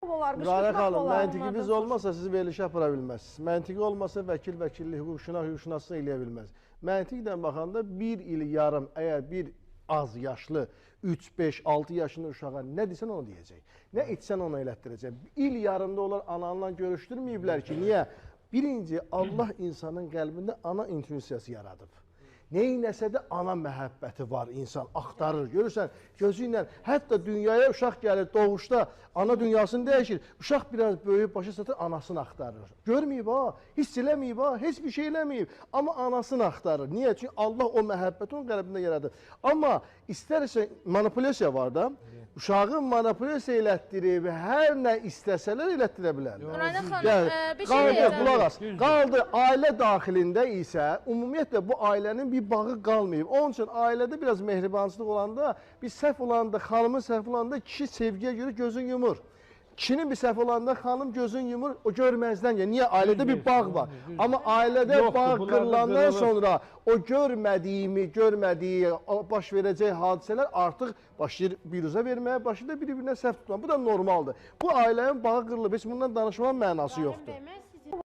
Nurayyə xanım, məntiqiniz olmasa siz verilişə apara bilməzsiniz. Məntiqi olmasa vəkillik, hüquqşünaslıq eləyə bilməz. Məntiqlə baxanda 1 il yarım, əgər bir az yaşlı, 3, 5, 6 yaşında uşağa nə desən onu deyəcək. Nə etsən onu elətdirəcək. İl yarımda onlar ananla görüşdürməyiblər ki, niyə? Birinci, Allah insanın qəlbində ana intuisiyası yaradıb. Neynəsə də ana məhəbbəti var, insan axtarır. Görürsən, gözü ilə, hətta dünyaya uşaq gəlir, doğuşda ana dünyasını dəyişir. Uşaq biraz böyüyüb, başa satır, anasını axtarır. Görməyib ha, hiss eləməyib ha, heç bir şey eləməyib. Amma anasını axtarır. Niyə? Çünki Allah o məhəbbəti onun qəlbində yaradır. Amma istərsə manipulyasiya var da, uşağın manipulyasiya elətdirib, hər nə istəsələr elətdirə bilər. Nurayyə xanım, bir şey deyəcəm. Qaldı, ailə daxilində isə ümumiyyətlə bu ailənin bir bağı qalmayıb. Onun üçün ailədə biraz mehribançılıq olanda, bir səhv olanda, xanımın səhv olanda kişi sevgiyə görə gözün yumur. Kişinin bir səhv olanda xanım gözün yumur, o görməzdən gəlir. Niyə? Ailədə bir bağ var. Amma ailədə bağ qırılandan sonra o görmədiyi, baş verəcək hadisələr artıq başlayır biruzə verməyə, başlayır da bir-birinə səhv tutma. Bu da normaldır. Bu ailənin bağı qırılıb, heç bundan danışmanın mənası yoxdur.